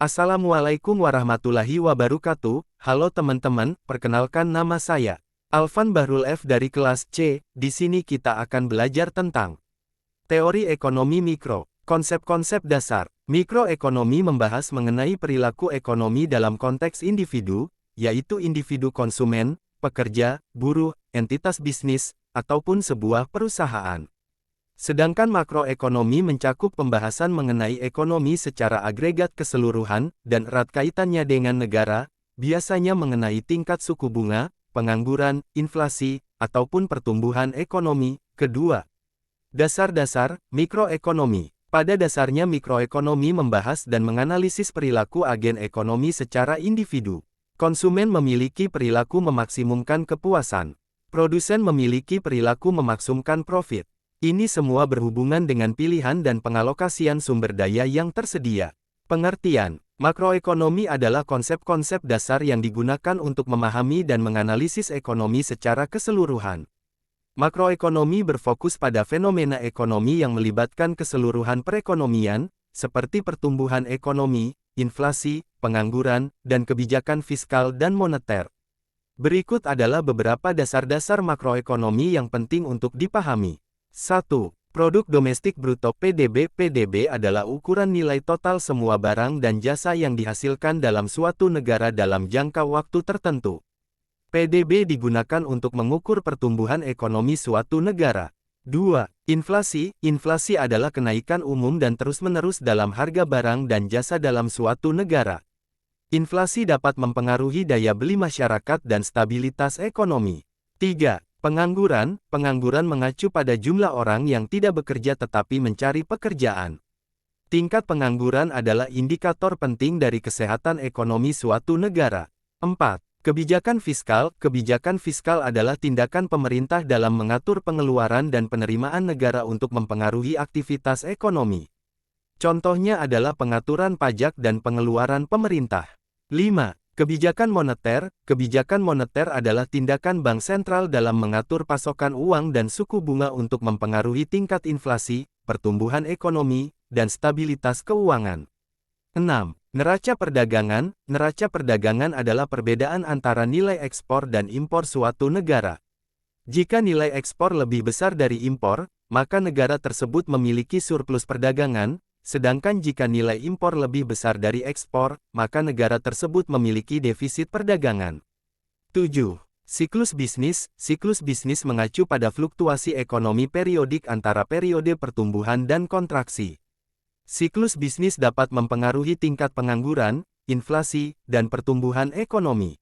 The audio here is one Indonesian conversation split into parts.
Assalamualaikum warahmatullahi wabarakatuh. Halo teman-teman, perkenalkan nama saya Alvan Bahrul F dari kelas C. Di sini kita akan belajar tentang teori ekonomi mikro. Konsep-konsep dasar. Mikroekonomi membahas mengenai perilaku ekonomi dalam konteks individu, yaitu individu konsumen, pekerja, buruh, entitas bisnis, ataupun sebuah perusahaan. Sedangkan makroekonomi mencakup pembahasan mengenai ekonomi secara agregat keseluruhan, dan erat kaitannya dengan negara, biasanya mengenai tingkat suku bunga, pengangguran, inflasi, ataupun pertumbuhan ekonomi. Kedua, dasar-dasar mikroekonomi. Pada dasarnya mikroekonomi membahas dan menganalisis perilaku agen ekonomi secara individu. Konsumen memiliki perilaku memaksimumkan kepuasan. Produsen memiliki perilaku memaksumkan profit. Ini semua berhubungan dengan pilihan dan pengalokasian sumber daya yang tersedia. Pengertian, makroekonomi adalah konsep-konsep dasar yang digunakan untuk memahami dan menganalisis ekonomi secara keseluruhan. Makroekonomi berfokus pada fenomena ekonomi yang melibatkan keseluruhan perekonomian, seperti pertumbuhan ekonomi, inflasi, pengangguran, dan kebijakan fiskal dan moneter. Berikut adalah beberapa dasar-dasar makroekonomi yang penting untuk dipahami. 1. Produk domestik bruto (PDB). PDB adalah ukuran nilai total semua barang dan jasa yang dihasilkan dalam suatu negara dalam jangka waktu tertentu. PDB digunakan untuk mengukur pertumbuhan ekonomi suatu negara. 2. Inflasi. Inflasi adalah kenaikan umum dan terus-menerus dalam harga barang dan jasa dalam suatu negara. Inflasi dapat mempengaruhi daya beli masyarakat dan stabilitas ekonomi. 3. Pengangguran. Pengangguran mengacu pada jumlah orang yang tidak bekerja tetapi mencari pekerjaan. Tingkat pengangguran adalah indikator penting dari kesehatan ekonomi suatu negara. 4. Kebijakan fiskal. Kebijakan fiskal adalah tindakan pemerintah dalam mengatur pengeluaran dan penerimaan negara untuk mempengaruhi aktivitas ekonomi. Contohnya adalah pengaturan pajak dan pengeluaran pemerintah. 5. Kebijakan moneter. Kebijakan moneter adalah tindakan bank sentral dalam mengatur pasokan uang dan suku bunga untuk mempengaruhi tingkat inflasi, pertumbuhan ekonomi, dan stabilitas keuangan. 6. Neraca perdagangan. Neraca perdagangan adalah perbedaan antara nilai ekspor dan impor suatu negara. Jika nilai ekspor lebih besar dari impor, maka negara tersebut memiliki surplus perdagangan. Sedangkan jika nilai impor lebih besar dari ekspor, maka negara tersebut memiliki defisit perdagangan. 7. Siklus bisnis. Siklus bisnis mengacu pada fluktuasi ekonomi periodik antara periode pertumbuhan dan kontraksi. Siklus bisnis dapat mempengaruhi tingkat pengangguran, inflasi, dan pertumbuhan ekonomi.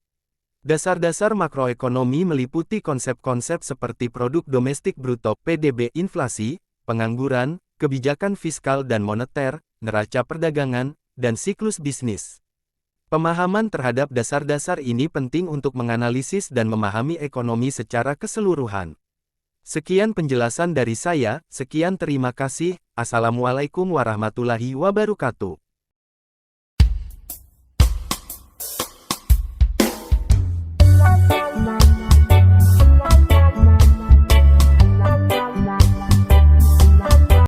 Dasar-dasar makroekonomi meliputi konsep-konsep seperti produk domestik bruto (PDB), inflasi, pengangguran, kebijakan fiskal dan moneter, neraca perdagangan, dan siklus bisnis. Pemahaman terhadap dasar-dasar ini penting untuk menganalisis dan memahami ekonomi secara keseluruhan. Sekian penjelasan dari saya, sekian terima kasih. Assalamualaikum warahmatullahi wabarakatuh.